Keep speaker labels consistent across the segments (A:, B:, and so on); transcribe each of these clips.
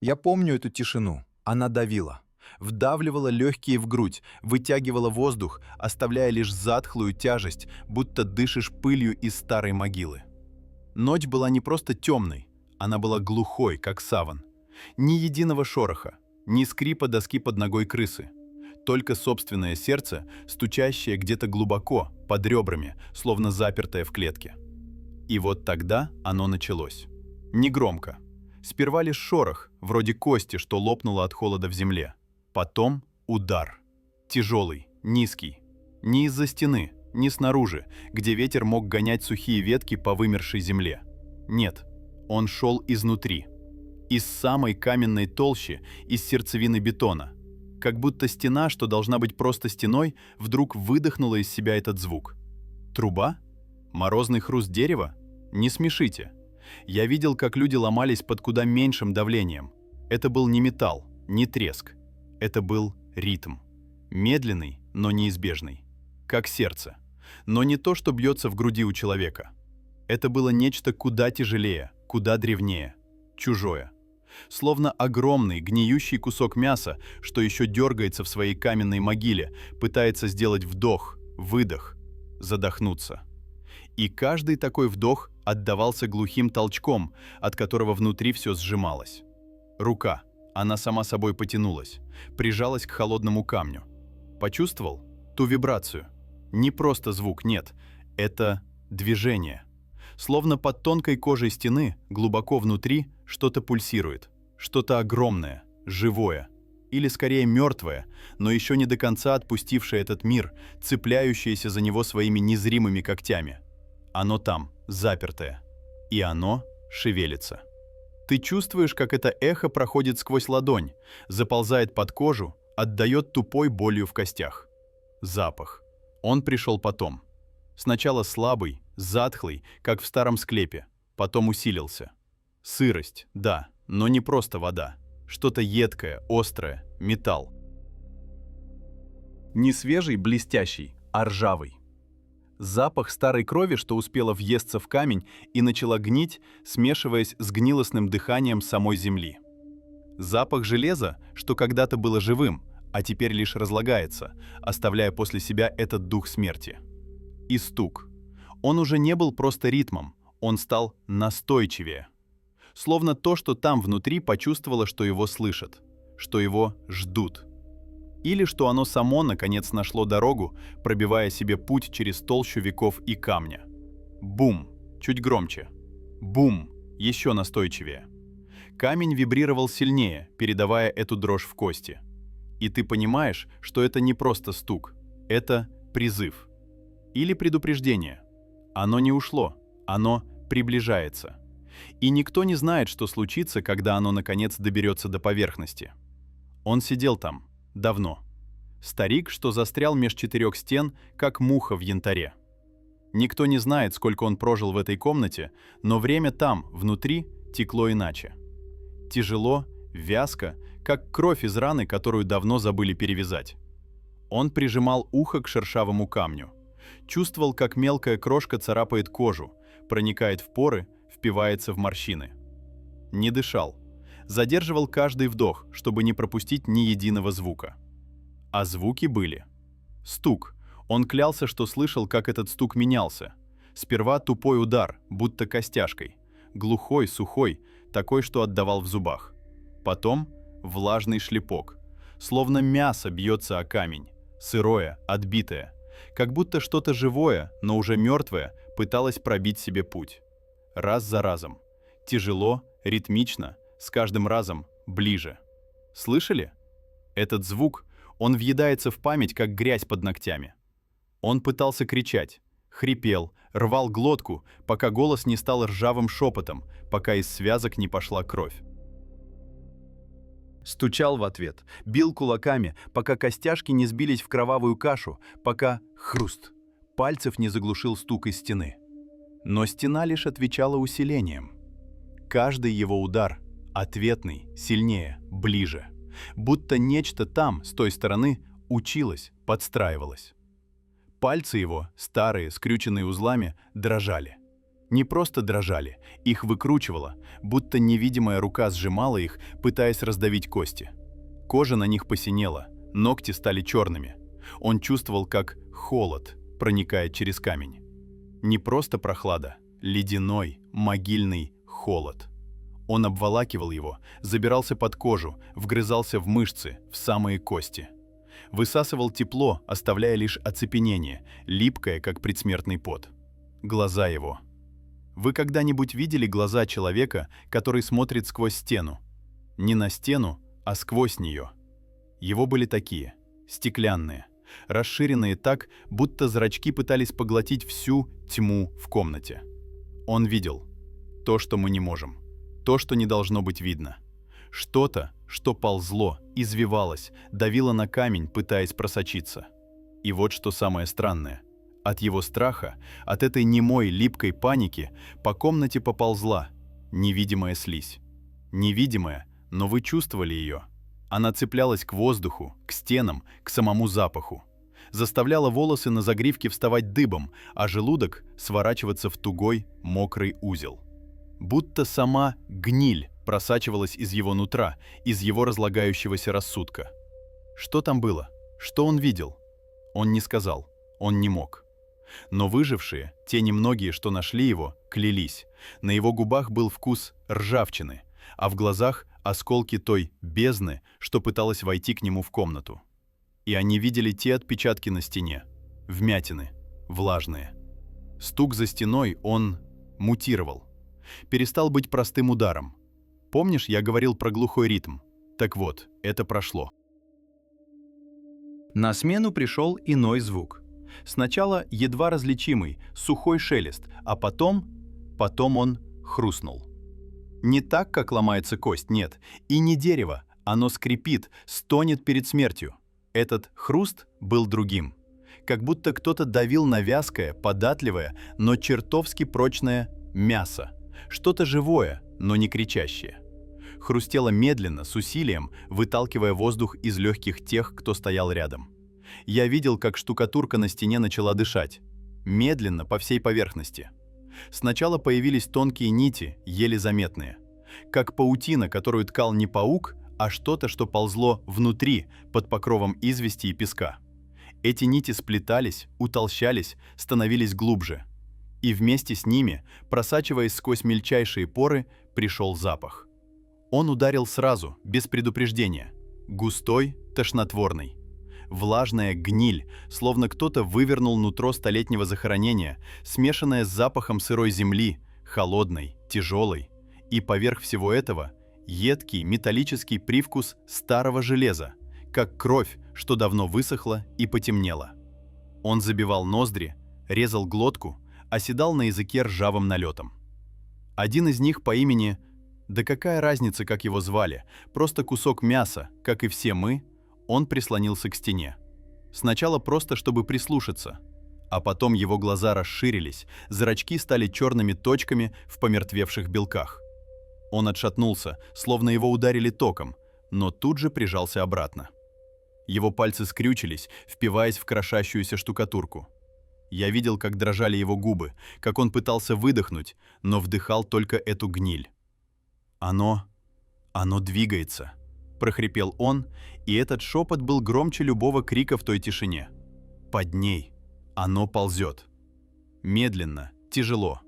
A: Я помню эту тишину. Она давила. Вдавливала легкие в грудь, вытягивала воздух, оставляя лишь затхлую тяжесть, будто дышишь пылью из старой могилы. Ночь была не просто темной, она была глухой, как саван. Ни единого шороха, ни скрипа доски под ногой крысы. Только собственное сердце, стучащее где-то глубоко, под ребрами, словно запертое в клетке. И вот тогда оно началось. Негромко. Сперва лишь шорох, вроде кости, что лопнуло от холода в земле. Потом удар. Тяжелый, низкий. Не из-за стены, не снаружи, где ветер мог гонять сухие ветки по вымершей земле. Нет, он шел изнутри. Из самой каменной толщи, из сердцевины бетона. Как будто стена, что должна быть просто стеной, вдруг выдохнула из себя этот звук. Труба? Морозный хруст дерева? Не смешите. Я видел, как люди ломались под куда меньшим давлением. Это был не металл, не треск. Это был ритм. Медленный, но неизбежный. Как сердце. Но не то, что бьется в груди у человека. Это было нечто куда тяжелее, куда древнее. Чужое. Словно огромный, гниющий кусок мяса, что еще дергается в своей каменной могиле, пытается сделать вдох, выдох, задохнуться. И каждый такой вдох отдавался глухим толчком, от которого внутри все сжималось. Рука. Она сама собой потянулась, прижалась к холодному камню. Почувствовал ту вибрацию? Не просто звук, нет. Это движение. Словно под тонкой кожей стены, глубоко внутри, что-то пульсирует. Что-то огромное, живое. Или скорее мертвое, но еще не до конца отпустившее этот мир, цепляющееся за него своими незримыми когтями. Оно там, запертое. И оно шевелится. Ты чувствуешь, как это эхо проходит сквозь ладонь, заползает под кожу, отдает тупой болью в костях. Запах. Он пришел потом. Сначала слабый, затхлый, как в старом склепе, потом усилился. Сырость, да, но не просто вода. Что-то едкое, острое, металл. Не свежий, блестящий, а ржавый. Запах старой крови, что успела въесться в камень и начала гнить, смешиваясь с гнилостным дыханием самой земли. Запах железа, что когда-то было живым, а теперь лишь разлагается, оставляя после себя этот дух смерти. И стук. Он уже не был просто ритмом, он стал настойчивее. Словно то, что там внутри, почувствовало, что его слышат, что его ждут. Или что оно само, наконец, нашло дорогу, пробивая себе путь через толщу веков и камня. Бум! Чуть громче. Бум! Еще настойчивее. Камень вибрировал сильнее, передавая эту дрожь в кости. И ты понимаешь, что это не просто стук. Это призыв. Или предупреждение. Оно не ушло. Оно приближается. И никто не знает, что случится, когда оно, наконец, доберется до поверхности. Он сидел там. Давно. Старик, что застрял меж четырех стен, как муха в янтаре. Никто не знает, сколько он прожил в этой комнате, но время там, внутри, текло иначе. Тяжело, вязко, как кровь из раны, которую давно забыли перевязать. Он прижимал ухо к шершавому камню. Чувствовал, как мелкая крошка царапает кожу, проникает в поры, впивается в морщины. Не дышал. Задерживал каждый вдох, чтобы не пропустить ни единого звука. А звуки были. Стук. Он клялся, что слышал, как этот стук менялся. Сперва тупой удар, будто костяшкой. Глухой, сухой, такой, что отдавал в зубах. Потом влажный шлепок. Словно мясо бьется о камень. Сырое, отбитое. Как будто что-то живое, но уже мертвое, пыталось пробить себе путь. Раз за разом. Тяжело, ритмично, с каждым разом ближе. Слышали? Этот звук, он въедается в память, как грязь под ногтями. Он пытался кричать, хрипел, рвал глотку, пока голос не стал ржавым шепотом, пока из связок не пошла кровь. Стучал в ответ, бил кулаками, пока костяшки не сбились в кровавую кашу, пока хруст пальцев не заглушил стук из стены. Но стена лишь отвечала усилением. Каждый его удар ответный, сильнее, ближе. Будто нечто там, с той стороны, училось, подстраивалось. Пальцы его, старые, скрюченные узлами, дрожали. Не просто дрожали, их выкручивало, будто невидимая рука сжимала их, пытаясь раздавить кости. Кожа на них посинела, ногти стали черными. Он чувствовал, как холод проникает через камень. Не просто прохлада, ледяной, могильный холод. Он обволакивал его, забирался под кожу, вгрызался в мышцы, в самые кости. Высасывал тепло, оставляя лишь оцепенение, липкое, как предсмертный пот. Глаза его. Вы когда-нибудь видели глаза человека, который смотрит сквозь стену? Не на стену, а сквозь нее. Его были такие, стеклянные, расширенные так, будто зрачки пытались поглотить всю тьму в комнате. Он видел то, что мы не можем, то, что не должно быть видно. Что-то, что ползло, извивалось, давило на камень, пытаясь просочиться. И вот что самое странное. От его страха, от этой немой, липкой паники по комнате поползла невидимая слизь. Невидимая, но вы чувствовали ее. Она цеплялась к воздуху, к стенам, к самому запаху. Заставляла волосы на загривке вставать дыбом, а желудок сворачиваться в тугой, мокрый узел. Будто сама гниль просачивалась из его нутра, из его разлагающегося рассудка. Что там было? Что он видел? Он не сказал, он не мог. Но выжившие, те немногие, что нашли его, клялись. На его губах был вкус ржавчины, а в глазах осколки той бездны, что пыталась войти к нему в комнату. И они видели те отпечатки на стене, вмятины, влажные. Стук за стеной, он мутировал. Перестал быть простым ударом. Помнишь, я говорил про глухой ритм? Так вот, это прошло. На смену пришел иной звук. Сначала едва различимый, сухой шелест, а потом он хрустнул. Не так, как ломается кость, нет, и не дерево, оно скрипит, стонет перед смертью. Этот хруст был другим. Как будто кто-то давил на вязкое, податливое, но чертовски прочное мясо. Что-то живое, но не кричащее. Хрустело медленно, с усилием, выталкивая воздух из легких тех, кто стоял рядом. Я видел, как штукатурка на стене начала дышать. Медленно, по всей поверхности. Сначала появились тонкие нити, еле заметные. Как паутина, которую ткал не паук, а что-то, что ползло внутри, под покровом извести и песка. Эти нити сплетались, утолщались, становились глубже. И вместе с ними, просачиваясь сквозь мельчайшие поры, пришел запах. Он ударил сразу, без предупреждения. Густой, тошнотворный. Влажная гниль, словно кто-то вывернул нутро столетнего захоронения, смешанная с запахом сырой земли, холодной, тяжелой. И поверх всего этого едкий металлический привкус старого железа, как кровь, что давно высохла и потемнела. Он забивал ноздри, резал глотку, оседал на языке ржавым налетом. Один из них по имени, да какая разница, как его звали, просто кусок мяса, как и все мы, он прислонился к стене. Сначала просто, чтобы прислушаться, а потом его глаза расширились, зрачки стали черными точками в помертвевших белках. Он отшатнулся, словно его ударили током, но тут же прижался обратно. Его пальцы скрючились, впиваясь в крошащуюся штукатурку. Я видел, как дрожали его губы, как он пытался выдохнуть, но вдыхал только эту гниль. «Оно двигается», — прохрипел он, и этот шепот был громче любого крика в той тишине. «Под ней. Оно ползет. Медленно, тяжело.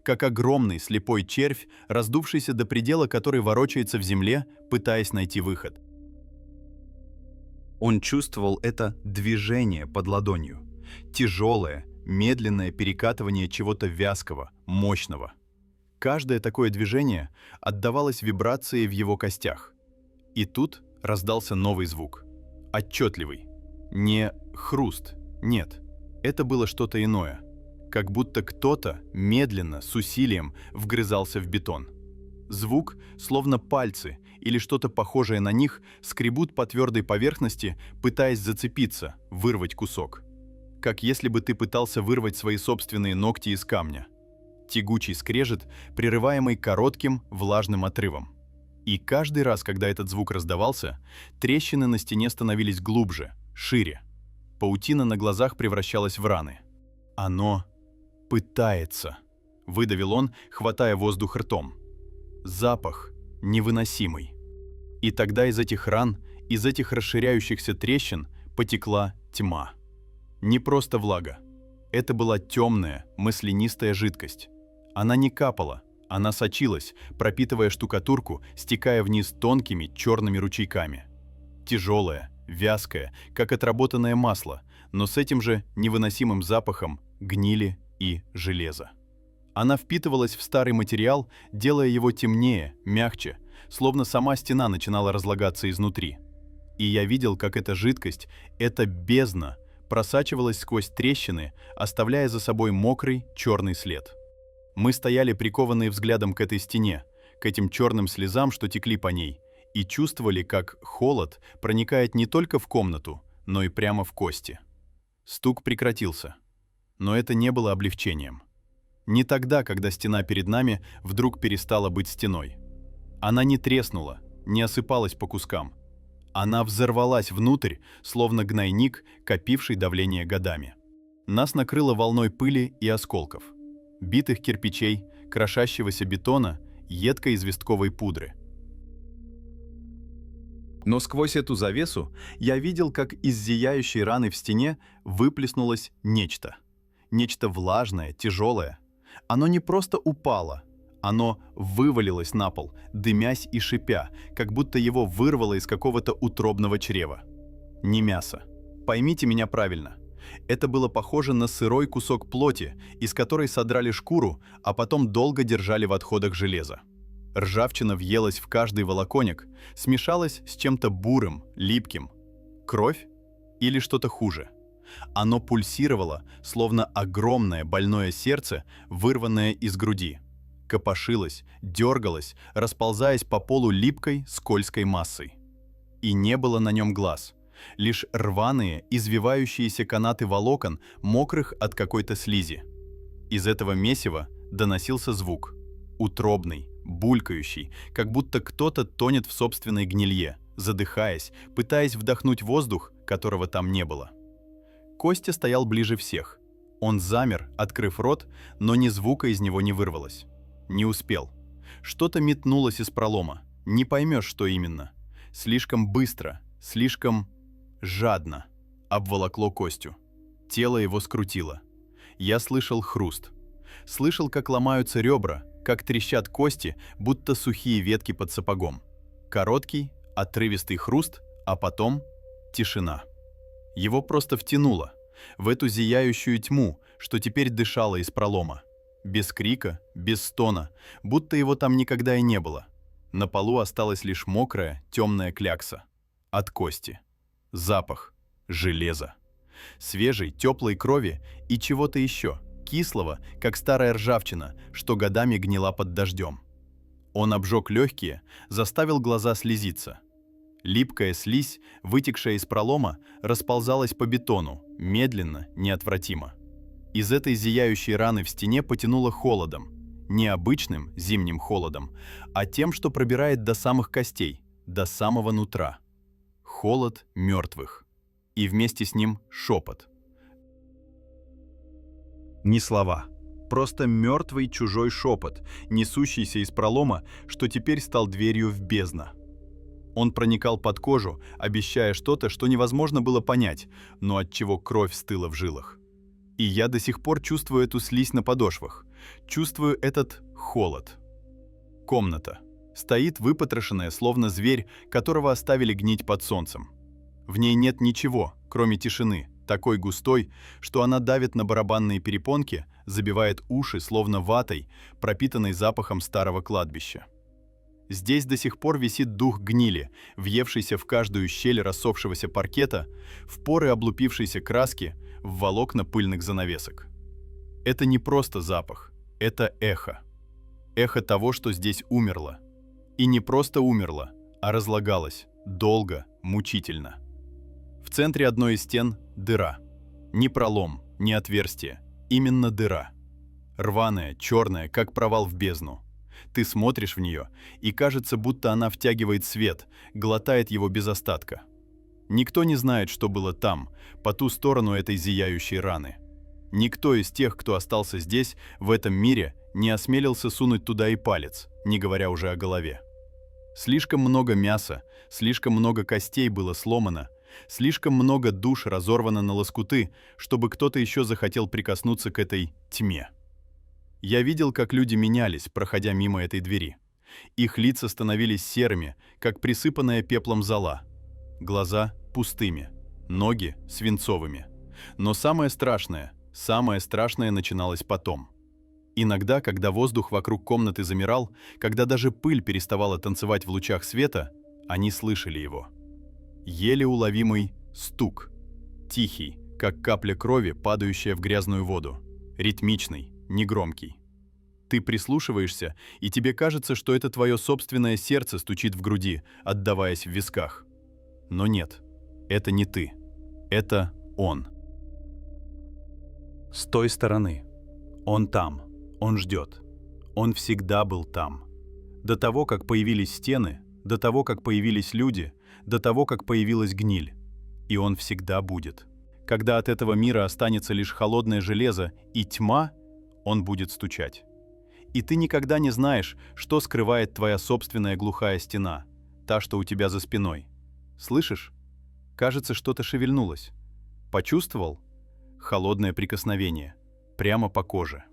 A: Как огромный слепой червь, раздувшийся до предела, который ворочается в земле, пытаясь найти выход». Он чувствовал это движение под ладонью. Тяжелое, медленное перекатывание чего-то вязкого, мощного. Каждое такое движение отдавалось вибрацией в его костях. И тут раздался новый звук. Отчетливый. Не хруст, нет. Это было что-то иное. Как будто кто-то медленно, с усилием вгрызался в бетон. Звук, словно пальцы или что-то похожее на них, скребут по твердой поверхности, пытаясь зацепиться, вырвать кусок. Как если бы ты пытался вырвать свои собственные ногти из камня. Тягучий скрежет, прерываемый коротким, влажным отрывом. И каждый раз, когда этот звук раздавался, трещины на стене становились глубже, шире. Паутина на глазах превращалась в раны. Оно пытается. — выдавил он, хватая воздух ртом. Запах невыносимый. И тогда из этих ран, из этих расширяющихся трещин потекла тьма. Не просто влага. Это была темная, маслянистая жидкость. Она не капала, она сочилась, пропитывая штукатурку, стекая вниз тонкими черными ручейками. Тяжелая, вязкая, как отработанное масло, но с этим же невыносимым запахом гнили и железа. Она впитывалась в старый материал, делая его темнее, мягче, словно сама стена начинала разлагаться изнутри. И я видел, как эта жидкость, эта бездна, просачивалась сквозь трещины, оставляя за собой мокрый черный след. Мы стояли прикованные взглядом к этой стене, к этим черным слезам, что текли по ней, и чувствовали, как холод проникает не только в комнату, но и прямо в кости. Стук прекратился. Но это не было облегчением. Не тогда, когда стена перед нами вдруг перестала быть стеной. Она не треснула, не осыпалась по кускам. Она взорвалась внутрь, словно гнойник, копивший давление годами. Нас накрыло волной пыли и осколков. Битых кирпичей, крошащегося бетона, едкой известковой пудры. Но сквозь эту завесу я видел, как из зияющей раны в стене выплеснулось нечто. Нечто влажное, тяжелое. Оно не просто упало, оно вывалилось на пол, дымясь и шипя, как будто его вырвало из какого-то утробного чрева. Не мясо. Поймите меня правильно. Это было похоже на сырой кусок плоти, из которой содрали шкуру, а потом долго держали в отходах железа. Ржавчина въелась в каждый волоконник, смешалась с чем-то бурым, липким. Кровь или что-то хуже? Оно пульсировало, словно огромное больное сердце, вырванное из груди. Копошилось, дергалось, расползаясь по полу липкой, скользкой массой. И не было на нем глаз. Лишь рваные, извивающиеся канаты волокон, мокрых от какой-то слизи. Из этого месива доносился звук. Утробный, булькающий, как будто кто-то тонет в собственной гнилье, задыхаясь, пытаясь вдохнуть воздух, которого там не было. Костя стоял ближе всех. Он замер, открыв рот, но ни звука из него не вырвалось. Не успел. Что-то метнулось из пролома. Не поймешь, что именно. Слишком быстро, слишком жадно обволокло Костю. Тело его скрутило. Я слышал хруст. Слышал, как ломаются ребра, как трещат кости, будто сухие ветки под сапогом. Короткий, отрывистый хруст, а потом тишина. Его просто втянуло в эту зияющую тьму, что теперь дышала из пролома. Без крика, без стона, будто его там никогда и не было. На полу осталась лишь мокрая, темная клякса. От кости. Запах. Железа. Свежей, теплой крови и чего-то еще, кислого, как старая ржавчина, что годами гнила под дождем. Он обжег легкие, заставил глаза слезиться. Липкая слизь, вытекшая из пролома, расползалась по бетону, медленно, неотвратимо. Из этой зияющей раны в стене потянуло холодом. Не обычным зимним холодом, а тем, что пробирает до самых костей, до самого нутра. Холод мертвых. И вместе с ним шепот. Не слова. Просто мертвый чужой шепот, несущийся из пролома, что теперь стал дверью в бездну. Он проникал под кожу, обещая что-то, что невозможно было понять, но от чего кровь стыла в жилах. И я до сих пор чувствую эту слизь на подошвах, чувствую этот холод. Комната. Стоит выпотрошенная, словно зверь, которого оставили гнить под солнцем. В ней нет ничего, кроме тишины, такой густой, что она давит на барабанные перепонки, забивает уши, словно ватой, пропитанной запахом старого кладбища. Здесь до сих пор висит дух гнили, въевшийся в каждую щель рассохшегося паркета, в поры облупившейся краски, в волокна пыльных занавесок. Это не просто запах, это эхо. Эхо того, что здесь умерло. И не просто умерло, а разлагалось, долго, мучительно. В центре одной из стен — дыра. Не пролом, не отверстие, именно дыра. Рваная, черная, как провал в бездну. Ты смотришь в нее, и кажется, будто она втягивает свет, глотает его без остатка. Никто не знает, что было там, по ту сторону этой зияющей раны. Никто из тех, кто остался здесь, в этом мире, не осмелился сунуть туда и палец, не говоря уже о голове. Слишком много мяса, слишком много костей было сломано, слишком много душ разорвано на лоскуты, чтобы кто-то еще захотел прикоснуться к этой тьме. Я видел, как люди менялись, проходя мимо этой двери. Их лица становились серыми, как присыпанная пеплом зола. Глаза пустыми, ноги свинцовыми. Но самое страшное начиналось потом. Иногда, когда воздух вокруг комнаты замирал, когда даже пыль переставала танцевать в лучах света, они слышали его. Еле уловимый стук. Тихий, как капля крови, падающая в грязную воду. Ритмичный, негромкий. Ты прислушиваешься, и тебе кажется, что это твое собственное сердце стучит в груди, отдаваясь в висках. Но нет, это не ты. Это он. С той стороны. Он там. Он ждет. Он всегда был там. До того, как появились стены, до того, как появились люди, до того, как появилась гниль. И он всегда будет. Когда от этого мира останется лишь холодное железо и тьма, он будет стучать. И ты никогда не знаешь, что скрывает твоя собственная глухая стена, та, что у тебя за спиной. Слышишь? Кажется, что-то шевельнулось. Почувствовал? Холодное прикосновение. Прямо по коже.